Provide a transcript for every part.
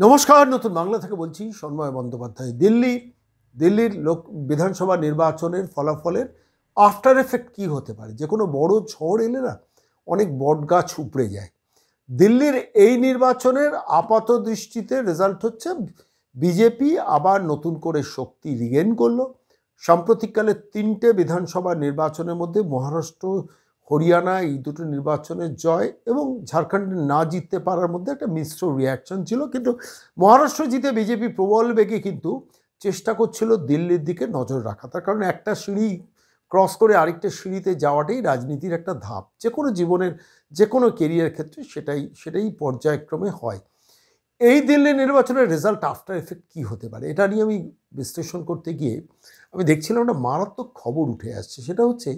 নমস্কার, নতুন বাংলা থেকে বলছি সন্ময় বন্দ্যোপাধ্যায়। দিল্লির বিধানসভা নির্বাচনের ফলাফলের আফটার এফেক্ট কী হতে পারে? যে কোনো বড় ঝড় এলে না অনেক বটগাছ উপড়ে যায়। দিল্লির এই নির্বাচনের আপাত দৃষ্টিতে রেজাল্ট হচ্ছে বিজেপি আবার নতুন করে শক্তি রিগেন করলো। সাম্প্রতিককালে 3টে বিধানসভা নির্বাচনের মধ্যে মহারাষ্ট্র, হরিয়ানা এই দুটো নির্বাচনের জয় এবং ঝাড়খণ্ডে না জিততে পারার মধ্যে একটা মিশ্র রিয়াকশন ছিল। কিন্তু মহারাষ্ট্র জিতে বিজেপি প্রবল বেগে কিন্তু চেষ্টা করছিল দিল্লির দিকে নজর রাখা। তার কারণ একটা সিঁড়ি ক্রস করে আরেকটা সিঁড়িতে যাওয়াটাই রাজনীতির একটা ধাপ। যে কোনো জীবনের যে কোনো কেরিয়ার ক্ষেত্রে সেটাই পর্যায়ক্রমে হয়। এই দিল্লি নির্বাচনের রেজাল্ট আফটার এফেক্ট কী হতে পারে, এটা নিয়ে আমি বিশ্লেষণ করতে গিয়ে আমি দেখছিলাম একটা মারাত্মক খবর উঠে আসছে। সেটা হচ্ছে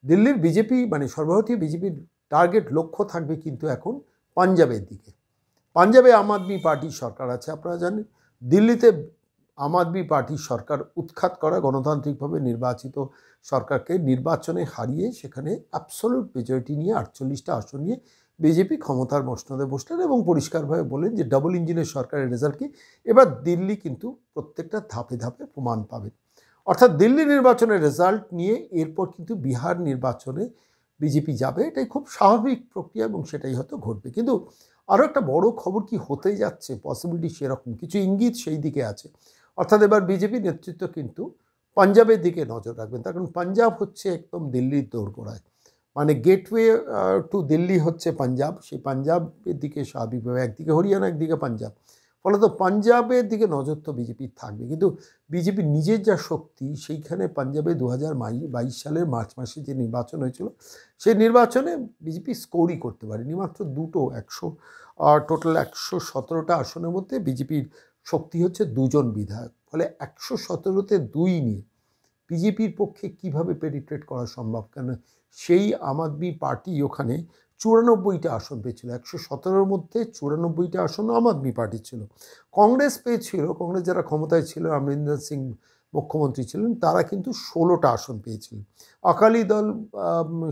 দিল্লির বিজেপি সর্বভারতীয় বিজেপির টার্গেট লক্ষ্য থাকবে কিন্তু এখন পাঞ্জাবের দিকে। পাঞ্জাবে আম আদমি পার্টির সরকার আছে, আপনারা জানেন। দিল্লিতে আম আদমি পার্টির সরকার উৎখাত করা গণতান্ত্রিকভাবে নির্বাচিত সরকারকে নির্বাচনে হারিয়ে সেখানে অ্যাবসলিউট মেজরিটি নিয়ে 48টা আসন নিয়ে বিজেপি ক্ষমতার মসনদে বসলেন এবং পরিষ্কারভাবে বলেন যে ডাবল ইঞ্জিনের সরকারের রেজাল্টকে এবার দিল্লি কিন্তু প্রত্যেকটা ধাপে ধাপে প্রমাণ পাবে। অর্থাৎ দিল্লি নির্বাচনের রেজাল্ট নিয়ে এরপর কিন্তু বিহার নির্বাচনে বিজেপি যাবে। এটাই খুব স্বাভাবিক প্রক্রিয়া এবং সেটাই হয়তো ঘটবে। কিন্তু আরও একটা বড় খবর কি হতে যাচ্ছে, পসিবিলিটি সেরকম কিছু ইঙ্গিত সেই দিকে আছে। অর্থাৎ এবার বিজেপি নেতৃত্ব কিন্তু পাঞ্জাবের দিকে নজর রাখবেন। তার কারণ পাঞ্জাব হচ্ছে একদম দিল্লির দোরগোড়ায়, গেটওয়ে টু দিল্লি হচ্ছে পাঞ্জাব। সেই পাঞ্জাবের দিকে স্বাভাবিকভাবে একদিকে হরিয়ানা একদিকে পাঞ্জাব, ফলত পাঞ্জাবের দিকে নজর তো বিজেপির থাকবে। কিন্তু বিজেপির নিজের যা শক্তি, সেইখানে পাঞ্জাবে 2022 সালের মার্চ মাসে যে নির্বাচন হয়েছিল সেই নির্বাচনে বিজেপি স্কোরই করতে পারেনি, মাত্র দুটো টোটাল 117টা আসনের মধ্যে বিজেপির শক্তি হচ্ছে 2জন বিধায়ক। ফলে 117তে 2 নিয়ে বিজেপির পক্ষে কিভাবে পেনিট্রেট করা সম্ভব? কেন সেই আম আদমি পার্টি ওখানে 94টা আসন পেয়েছিল। 117-র মধ্যে 94টা আসন আম আদমি পার্টির ছিল। কংগ্রেস পেয়েছিল, কংগ্রেস যারা ক্ষমতায় ছিল, অমরিন্দর সিং মুখ্যমন্ত্রী ছিলেন, তারা কিন্তু 16টা আসন পেয়েছিলেন। আকালি দল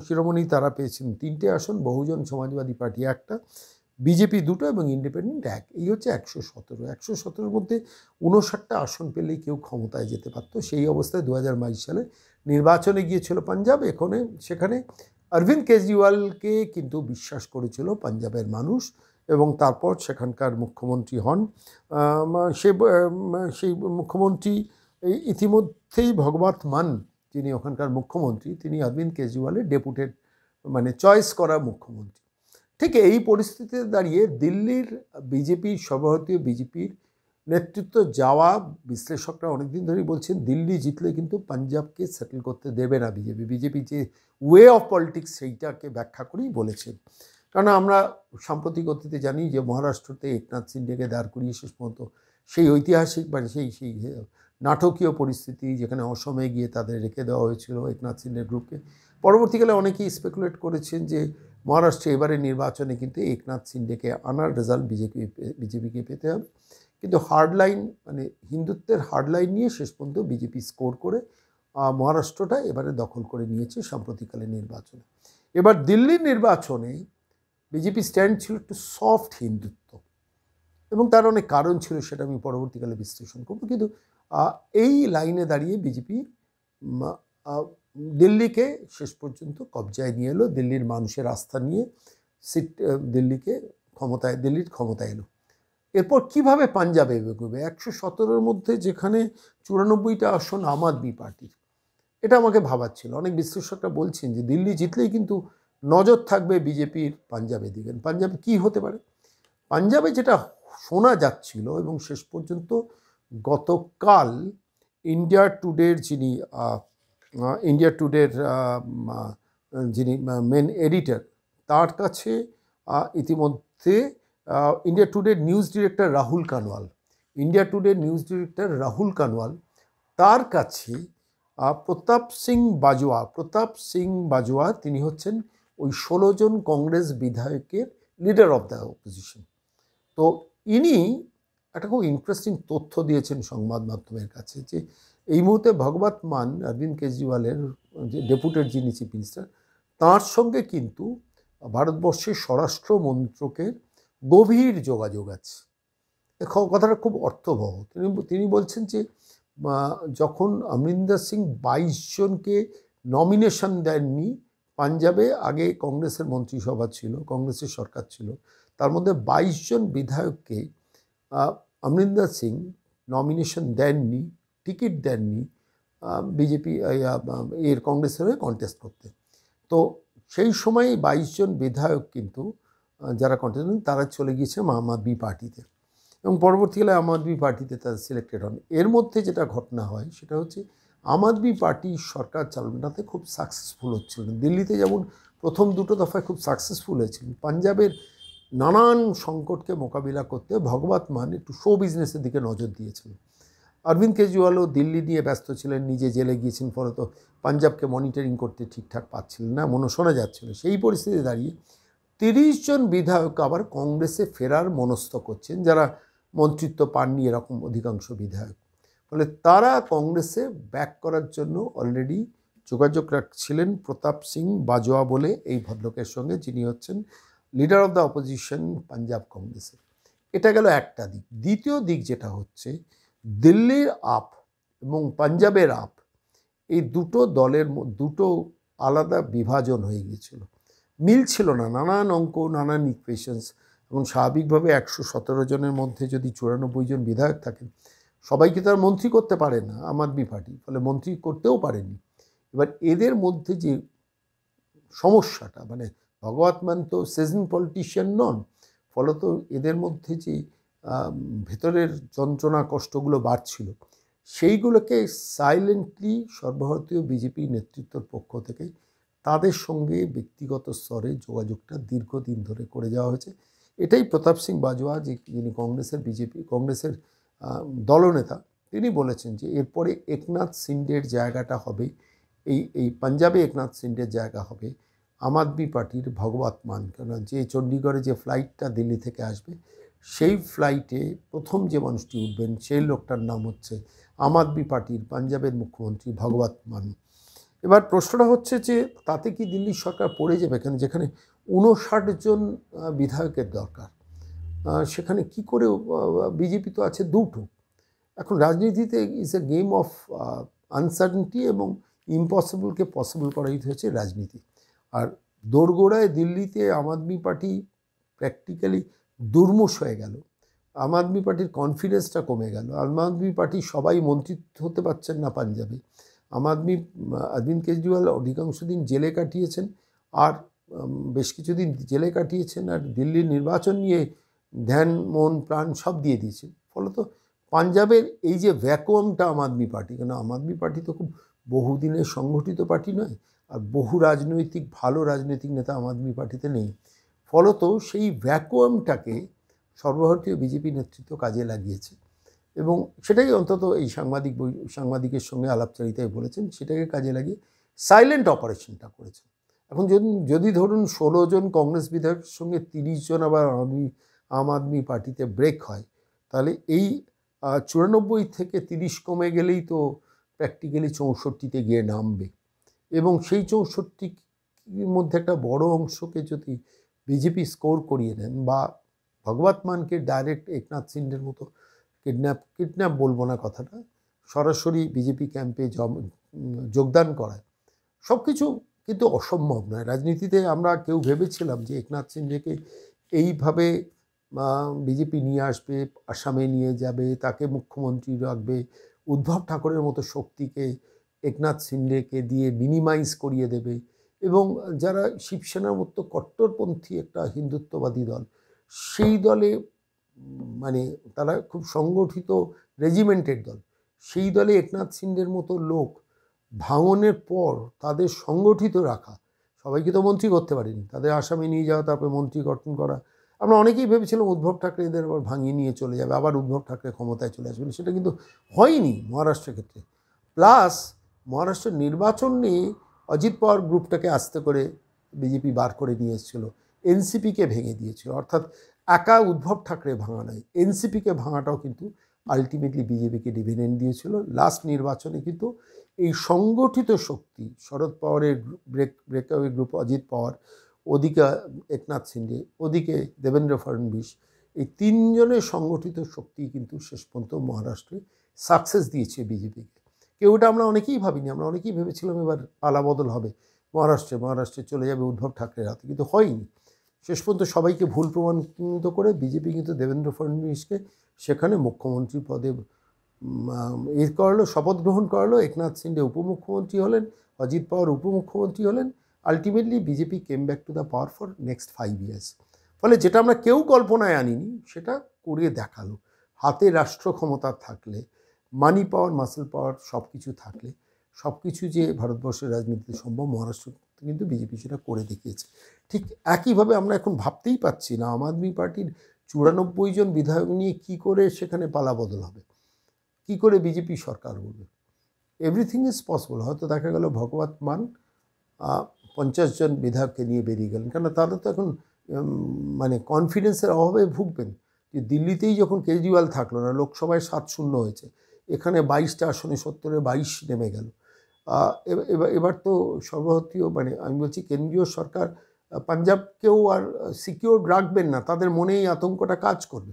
শিরোমণি তারা পেয়েছিলেন 3টে আসন, বহুজন সমাজবাদী পার্টি 1টা, বিজেপি 2টো এবং ইন্ডিপেন্ডেন্ট 1। এই হচ্ছে 117-র মধ্যে 59টা আসন পেলেই কেউ ক্ষমতায় যেতে পারত। সেই অবস্থায় 2022 সালে নির্বাচনে গিয়েছিল পাঞ্জাব। সেখানে অরবিন্দ কেজরিওয়ালকে কিন্তু বিশ্বাস করেছিল পাঞ্জাবের মানুষ এবং তারপর সেখানকার মুখ্যমন্ত্রী হন। সেই মুখ্যমন্ত্রী ইতিমধ্যেই ভগবত মান, যিনি ওখানকার মুখ্যমন্ত্রী, তিনি অরবিন্দ কেজরিওয়ালের ডেপুটেড চয়েস করা মুখ্যমন্ত্রী। ঠিক এই পরিস্থিতিতে দাঁড়িয়ে দিল্লির সর্বভারতীয় বিজেপির নেতৃত্ব যাওয়া, বিশ্লেষকরা অনেকদিন ধরেই বলছেন দিল্লি জিতলে কিন্তু পাঞ্জাবকে সেটেল করতে দেবে না বিজেপি যে ওয়ে অফ পলিটিক্স সেইটাকে ব্যাখ্যা করেই বলেছেন। কারণ আমরা সাম্প্রতিক অতীতে জানি যে মহারাষ্ট্রতে একনাথ শিন্ডেকে দাঁড় করিয়ে শেষ পর্যন্ত সেই ঐতিহাসিক সেই নাটকীয় পরিস্থিতি, যেখানে অসমে গিয়ে তাদের রেখে দেওয়া হয়েছিল একনাথ শিন্ডের গ্রুপকে। পরবর্তীকালে অনেকেই স্পেকুলেট করেছেন যে মহারাষ্ট্রে এবারে নির্বাচনে কিন্তু একনাথ শিন্ডেকে আনার রেজাল্ট বিজেপিকে পেতে হবে। কিন্তু হার্ডলাইন হিন্দুত্বের হার্ডলাইন নিয়ে শেষ পর্যন্ত বিজেপি স্কোর করে মহারাষ্ট্রটা এবারে দখল করে নিয়েছে সাম্প্রতিককালের নির্বাচনে। এবার দিল্লির নির্বাচনে বিজেপি স্ট্যান্ড ছিল একটু সফট হিন্দুত্ব এবং তার অনেক কারণ ছিল, সেটা আমি পরবর্তীকালে বিশ্লেষণ করব। কিন্তু এই লাইনে দাঁড়িয়ে বিজেপি দিল্লিকে শেষ পর্যন্ত কবজায় নিয়ে এলো, দিল্লির মানুষের আস্থা নিয়ে দিল্লির ক্ষমতায় এলো। এরপর কিভাবে পাঞ্জাবে এগোবে? 117-র মধ্যে যেখানে 94টা আসন আম আদমি পার্টির, এটা আমাকে ভাবাচ্ছিল। অনেক বিশ্লেষকরা বলছেন যে দিল্লি জিতলেই কিন্তু নজর থাকবে বিজেপির পাঞ্জাবে দিকে। পাঞ্জাবে কি হতে পারে? পাঞ্জাবে যেটা শোনা যাচ্ছিল এবং শেষ পর্যন্ত গতকাল ইন্ডিয়া টুডের যিনি মেন এডিটর, তার কাছে ইতিমধ্যে ইন্ডিয়া টুডের নিউজ ডিরেক্টর রাহুল কানওয়াল, তার কাছে প্রতাপ সিং বাজওয়া তিনি হচ্ছেন ওই 16 জন কংগ্রেস বিধায়কের লিডার অফ দ্য অপোজিশন। তো ইনি একটা খুব ইন্টারেস্টিং তথ্য দিয়েছেন সংবাদ মাধ্যমের কাছে যে এই মুহূর্তে ভগবত মান, অরবিন্দ কেজরিওয়ালের যে ডেপুটেড যিনি চিফ মিনিস্টার, তাঁর সঙ্গে কিন্তু ভারতবর্ষের স্বরাষ্ট্র মন্ত্রকের গভীর যোগাযোগ আছে কথাটা খুব অর্থবহ। তিনি বলছেন যে যখন অমরিন্দর সিং 22 জনকে নমিনেশন দেননি পাঞ্জাবে, আগে কংগ্রেসের মন্ত্রিসভা ছিল, কংগ্রেসের সরকার ছিল, তার মধ্যে 22 জন বিধায়ককে অমরিন্দর সিং নমিনেশন দেননি, টিকিট দেননি বিজেপি এর কংগ্রেসের হয়ে কন্টেস্ট করতে। তো সেই সময় 22 জন বিধায়ক কিন্তু যারা কন্টেস্ট করেন তারা চলে গিয়েছে আম আদমি পার্টিতে, এবং পরবর্তীকালে আম আদমি পার্টিতে তারা সিলেক্টেড হন। এর মধ্যে যেটা ঘটনা হয় সেটা হচ্ছে আম আদমি পার্টি সরকার চালানোটাতে খুব সাকসেসফুল হচ্ছিল না। দিল্লিতে যেমন প্রথম দুটো দফায় খুব সাকসেসফুল হয়েছিল, পাঞ্জাবের নানান সংকটকে মোকাবিলা করতে ভগবত মান একটু শো বিজনেসের দিকে নজর দিয়েছিলেন। অরবিন্দ কেজরিওয়ালও দিল্লি নিয়ে ব্যস্ত ছিলেন, নিজে জেলে গিয়েছেন, ফলত পাঞ্জাবকে মনিটরিং করতে ঠিকঠাক পাচ্ছিলেন না, মনে শোনা যাচ্ছিল। সেই পরিস্থিতিতে দাঁড়িয়ে 30 জন বিধায়ক আবার কংগ্রেসে ফেরার মনস্থ করছেন, যারা মন্ত্রিত্ব পাননি এরকম অধিকাংশ বিধায়ক। ফলে তারা কংগ্রেসে ব্যাক করার জন্য অলরেডি যোগাযোগ রাখছিলেন প্রতাপ সিং বাজোয়া বলে এই ভদ্রলোকের সঙ্গে, যিনি হচ্ছেন leader of the opposition Punjab কংগ্রেসের। এটা গেল একটা দিক। দ্বিতীয় দিক যেটা হচ্ছে, দিল্লির আপ এবং পাঞ্জাবের আপ, এই দুটো দলের দুটো আলাদা বিভাজন হয়ে গিয়েছিল, মিল ছিল না, নানান অঙ্ক, নানান ইকুয়েশনস। এবং স্বাভাবিকভাবে 117 জনের মধ্যে যদি 94 জন বিধায়ক থাকেন, সবাইকে তার মন্ত্রী করতে পারে না আম আদমি পার্টি, ফলে মন্ত্রী করতেও পারেনি। এবার এদের মধ্যে যে সমস্যাটা, মানে ভগবত মান তো সিজন পলিটিশিয়ান নন, ফলত এদের মধ্যে যে ভেতরের যন্ত্রণা কষ্টগুলো বাড়ছিল, সেইগুলোকে সাইলেন্টলি সর্বভারতীয় বিজেপি নেতৃত্বের পক্ষ থেকে তাদের সঙ্গে ব্যক্তিগত স্তরে যোগাযোগটা দীর্ঘদিন ধরে করে যাওয়া হয়েছে। এটাই প্রতাপ সিং বাজোয়া, যিনি কংগ্রেসের দলনেতা, তিনি বলেছেন যে এরপরে একনাথ শিন্ডের জায়গাটা হবে, এই পাঞ্জাবে একনাথ শিন্ডের জায়গা হবে আম আদমি পার্টির ভগবত মান। কেন যে চণ্ডীগড়ে যে ফ্লাইটটা দিল্লি থেকে আসবে, সেই ফ্লাইটে প্রথম যে মানুষটি উঠবেন সেই লোকটার নাম হচ্ছে আম আদমি পার্টির পাঞ্জাবের মুখ্যমন্ত্রী ভগবত মান। এবার প্রশ্নটা হচ্ছে যে তাতে কি দিল্লির সরকার পড়ে যাবে, যেখানে 59 জন বিধায়কের দরকার, সেখানে কি করে? বিজেপি তো আছে দুটো। এখন রাজনীতিতে is a game of uncertainty, এবং ইম্পসিবলকে পসিবল করাই হচ্ছে রাজনীতি। আর দোরগোড়ায় দিল্লিতে আম আদমি পার্টি প্র্যাকটিক্যালি দুর্মুষ হয়ে গেল, আম আদমি পার্টির কনফিডেন্সটা কমে গেল। আম আদমি পার্টি সবাই মন্ত্রিত্ব হতে পারছেন না পাঞ্জাবে। অরবিন্দ কেজরিওয়াল অধিকাংশ দিন জেলে কাটিয়েছেন, আর বেশ কিছুদিন জেলে কাটিয়েছেন, আর দিল্লির নির্বাচন নিয়ে ধ্যান মন প্রাণ সব দিয়ে দিয়েছেন। ফলত পাঞ্জাবের এই যে ভ্যাকুয়ামটা আম আদমি পার্টি, কেন আম আদমি পার্টি তো খুব বহুদিনের সংগঠিত পার্টি নয়, আর বহু ভালো রাজনৈতিক নেতা আম আদমি পার্টিতে নেই। ফলত সেই ভ্যাকুয়ামটাকে সর্বভারতীয় বিজেপি নেতৃত্ব কাজে লাগিয়েছে, এবং সেটাই অন্তত এই সাংবাদিকের সঙ্গে আলাপচারিতায় বলেছেন, সেটাকে কাজে লাগিয়ে সাইলেন্ট অপারেশনটা করেছেন। এখন যদি ধরুন 16 জন কংগ্রেস বিধায়কের সঙ্গে 30 জন আবার আম আদমি পার্টিতে ব্রেক হয়, তাহলে এই 94 থেকে 30 কমে গেলেই তো প্র্যাকটিক্যালি 64তে গিয়ে নামবে, এবং সেই 64টির মধ্যে একটা বড় অংশকে যদি বিজেপি স্কোর করিয়ে নেন, বা ভগবত মানকে ডাইরেক্ট একনাথ শিন্ডের মতো কিডন্যাপ বলবো না কথাটা, সরাসরি বিজেপি ক্যাম্পে যোগদান করায়, সব কিছু কিন্তু অসম্ভব নয়। রাজনীতিতে আমরা কেউ ভেবেছিলাম যে একনাথ শিন্ডেকে এইভাবে বিজেপি নিয়ে আসবে, আসামে নিয়ে যাবে, তাকে মুখ্যমন্ত্রী রাখবে, উদ্ধব ঠাকুরের মতো শক্তিকে একনাথ শিন্ডেকে দিয়ে মিনিমাইজ করিয়ে দেবে, এবং যারা শিবসেনার মতো কট্টরপন্থী একটা হিন্দুত্ববাদী দল, সেই দলে মানে তারা খুব সংগঠিত রেজিমেন্টের দল, সেই দলে একনাথ শিন্ডের মতো লোক ভাঙনের পর তাদের সংগঠিত রাখা, সবাইকে তো মন্ত্রী করতে পারেনি, তাদের আসামে নিয়ে যাওয়া, তারপরে মন্ত্রী গঠন করা। আমরা অনেকেই ভেবেছিলাম উদ্ধব ঠাকরে এদের আবার ভাঙিয়ে নিয়ে চলে যাবে, আবার উদ্ধব ঠাকরে ক্ষমতায় চলে আসবেন, সেটা কিন্তু হয়নি মহারাষ্ট্রের ক্ষেত্রে। প্লাস মহারাষ্ট্রের নির্বাচন নিয়ে অজিত পাওয়ার গ্রুপটাকে আস্তে করে বিজেপি বার করে নিয়ে এসেছিল, এনসিপিকে ভেঙে দিয়েছিল। অর্থাৎ একা উদ্ধব ঠাকরে ভাঙা নয়, এনসিপিকে ভাঙাটাও কিন্তু আলটিমেটলি বিজেপিকে ডিভিডেন্ড দিয়েছিল। লাস্ট নির্বাচনে কিন্তু এই সংগঠিত শক্তি, শরদ পাওয়ারের ব্রেকআওয়ে গ্রুপ, অজিত পাওয়ার, ওদিকে একনাথ শিন্ডে, ওদিকে দেবেন্দ্র ফডনবিস, এই তিনজনের সংগঠিত শক্তি কিন্তু শেষ পর্যন্ত মহারাষ্ট্রে সাকসেস দিয়েছে বিজেপিকে। কেউটা আমরা অনেকেই ভাবিনি, আমরা অনেকেই ভেবেছিলাম এবার পালাবদল হবে মহারাষ্ট্রে চলে যাবে উদ্ধব ঠাকরের হাতে, কিন্তু হয়নি। শেষ পর্যন্ত সবাইকে ভুল প্রমাণিত করে বিজেপি কিন্তু দেবেন্দ্র ফডনবিসকে সেখানে মুখ্যমন্ত্রী পদে করালো, শপথ গ্রহণ করালো। একনাথ শিন্ডে উপমুখ্যমন্ত্রী হলেন, অজিত পাওয়ার উপমুখ্যমন্ত্রী হলেন। Ultimately BJP came back to the power for next 5 years। ফলে যেটা আমরা কেউ কল্পনায় আনিনি সেটা করে দেখালো। হাতে রাষ্ট্র ক্ষমতা থাকলে, মানি পাওয়ার, মাসেল পাওয়ার সব কিছু থাকলে সব কিছু যে ভারতবর্ষের রাজনীতিতে সম্ভব, মহারাষ্ট্র কিন্তু বিজেপি সেটা করে দেখিয়েছে। ঠিক একইভাবে আমরা এখন ভাবতেই পাচ্ছি না আম আদমি পার্টির 94 জন বিধায়ক নিয়ে কী করে সেখানে পালাবদল হবে, কী করে বিজেপি সরকার করবে। Everything is possible. হয়তো দেখা গেল ভগবত মান 50 জন বিধায়ককে নিয়ে বেরিয়ে গেলেন, কেন তারা তো এখন মানে কনফিডেন্সের অভাবে ভুগবেন। যে দিল্লিতেই যখন কেজরিওয়াল থাকলো না, লোকসভায় 7-0 হয়েছে, এখানে 22টা আসনে 70-এ 22 নেমে গেল। এবার তো সর্বভারতীয় মানে আমি বলছি কেন্দ্রীয় সরকার পাঞ্জাবকেও আর সিকিউর রাখবেন না, তাদের মনেই আতঙ্কটা কাজ করবে।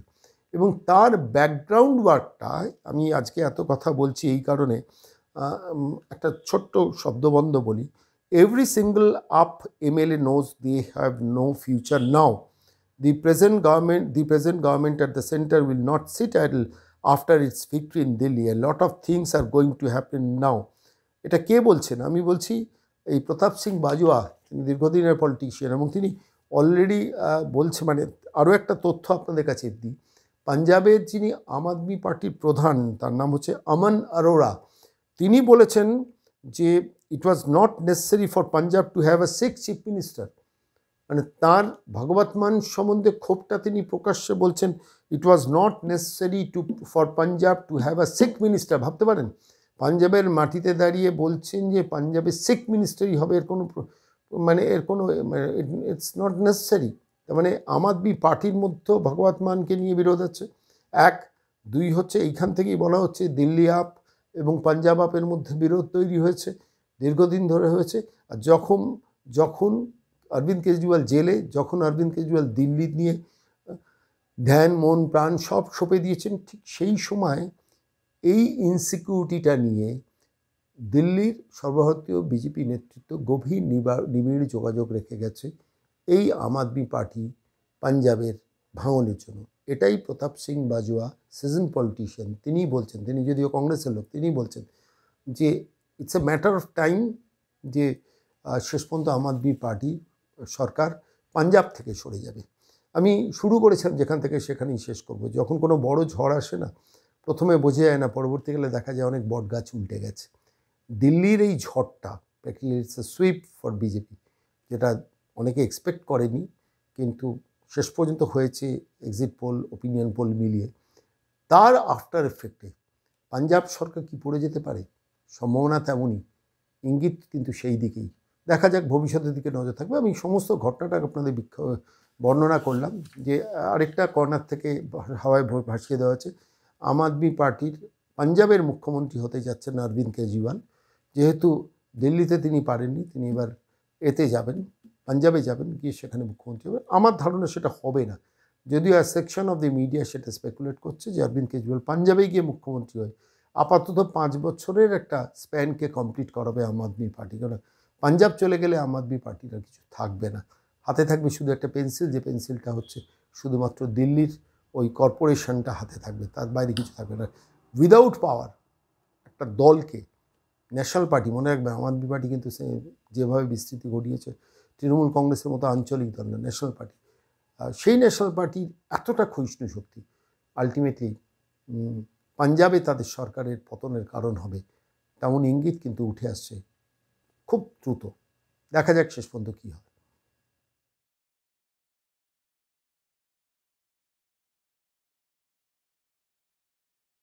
এবং তার ব্যাকগ্রাউন্ড ওয়ার্কটায় আমি আজকে এত কথা বলছি এই কারণে, একটা ছোট্ট শব্দবন্ধ বলি। Every single up MLA knows they have no future now. The present government at the center will not sit idle after its victory in Delhi. A lot of things are going to happen now. এটা কে বলছেন? আমি বলছি এই প্রতাপ সিং বাজওয়া, তিনি দীর্ঘদিনের politician এবং তিনি already বলছে, মানে আরও একটা তথ্য আপনাদের কাছে দিই। পাঞ্জাবের যিনি আম আদমি পার্টির প্রধান, তার নাম হচ্ছে আমন আরোরা, তিনি বলেছেন যে it was not necessary for Punjab to have a Sikh chief minister. মানে তার ভগবত মান সম্বন্ধে ক্ষোভটা তিনি প্রকাশ্যে বলছেন, it was not necessary for Punjab to have a Sikh minister. ভাবতে পারেন, পাঞ্জাবের মাটিতে দাঁড়িয়ে বলছেন যে পাঞ্জাবে শিখ মিনিস্টারই হবে, এর কোনো ইটস নট নেসেসারি। তার মানে আম আদমি পার্টির মধ্যেও ভগবত মানকে নিয়ে বিরোধ আছে। 1, 2 হচ্ছে এইখান থেকেই বলা হচ্ছে দিল্লি আপ এবং পাঞ্জাব আপের মধ্যে বিরোধ তৈরি হয়েছে, দীর্ঘদিন ধরে হয়েছে। আর যখন অরবিন্দ কেজরিওয়াল জেলে, যখন অরবিন্দ কেজরিওয়াল দিল্লি নিয়ে ধ্যান মন প্রাণ সব সঁপে দিয়েছেন, ঠিক সেই সময় এই ইনসিকিউরিটিটা নিয়ে দিল্লির সর্বভারতীয় বিজেপি নেতৃত্ব গভীর নিবিড় যোগাযোগ রেখে গেছে এই আম আদমি পার্টি পাঞ্জাবের ভাঙনের জন্য। এটাই প্রতাপ সিং বাজওয়া, সিজন পলিটিশিয়ান, তিনিই বলছেন, তিনি যদিও কংগ্রেসের লোক, তিনিই বলছেন যে it's a matter of time যে শেষ পর্যন্ত আম আদমি পার্টি সরকার পাঞ্জাব থেকে সরে যাবে। আমি শুরু করেছিলাম যেখান থেকে সেখানেই শেষ করব। যখন কোনো বড় ঝড় আসে না, প্রথমে বোঝা যায় না, পরবর্তীকালে দেখা যায় অনেক বট গাছ উল্টে গেছে। দিল্লির এই ঝড়টা practically it's a sweep for BJP, যেটা অনেকে এক্সপেক্ট করেনি, কিন্তু শেষ পর্যন্ত হয়েছে এক্সিট পোল, ওপিনিয়ন পোল মিলিয়ে। তার আফটার এফেক্টে পাঞ্জাব সরকার কি পড়ে যেতে পারে, সম্ভাবনা তেমনই, ইঙ্গিত কিন্তু সেই দিকেই। দেখা যাক, ভবিষ্যতের দিকে নজর থাকবে। আমি সমস্ত ঘটনাটা আপনাদের বর্ণনা করলাম, যে আরেকটা কর্নার থেকে হাওয়ায় ভাসিয়ে দেওয়া হচ্ছে আম আদমি পার্টির পাঞ্জাবের মুখ্যমন্ত্রী হতে যাচ্ছেন অরবিন্দ কেজরিওয়াল। যেহেতু দিল্লিতে তিনি পারেননি, তিনি এবার এতে যাবেন, পাঞ্জাবে যাবেন, গিয়ে সেখানে মুখ্যমন্ত্রী হবেন। আমার ধারণা সেটা হবে না, যদিও সেকশন অফ দি মিডিয়া সেটা স্পেকুলেট করছে যে অরবিন্দ কেজরিওয়াল পাঞ্জাবে গিয়ে মুখ্যমন্ত্রী হয়। আপাতত 5 বছরের একটা স্প্যানকে কমপ্লিট করাবে আম আদমি পার্টি, কারণ পাঞ্জাব চলে গেলে আম আদমি পার্টির আর কিছু থাকবে না। হাতে থাকবে শুধু একটা পেন্সিল, যে পেন্সিলটা হচ্ছে শুধুমাত্র দিল্লির ওই কর্পোরেশনটা হাতে থাকবে, তার বাইরে কিছু থাকবে না। উইদাউট পাওয়ার একটা দলকে, ন্যাশনাল পার্টি, মনে রাখবে আম আদমি পার্টি কিন্তু যেভাবে বিস্তৃতি ঘটিয়েছে, তৃণমূল কংগ্রেসের মতো আঞ্চলিক দল না, ন্যাশনাল পার্টি। সেই ন্যাশনাল পার্টির এতটা ক্ষয়িষ্ণু শক্তি আলটিমেটলি পাঞ্জাবে তাদের সরকারের পতনের কারণ হবে, তেমন ইঙ্গিত কিন্তু উঠে আসছে খুব দ্রুত। দেখা যাক শেষ পর্যন্ত কী হয়।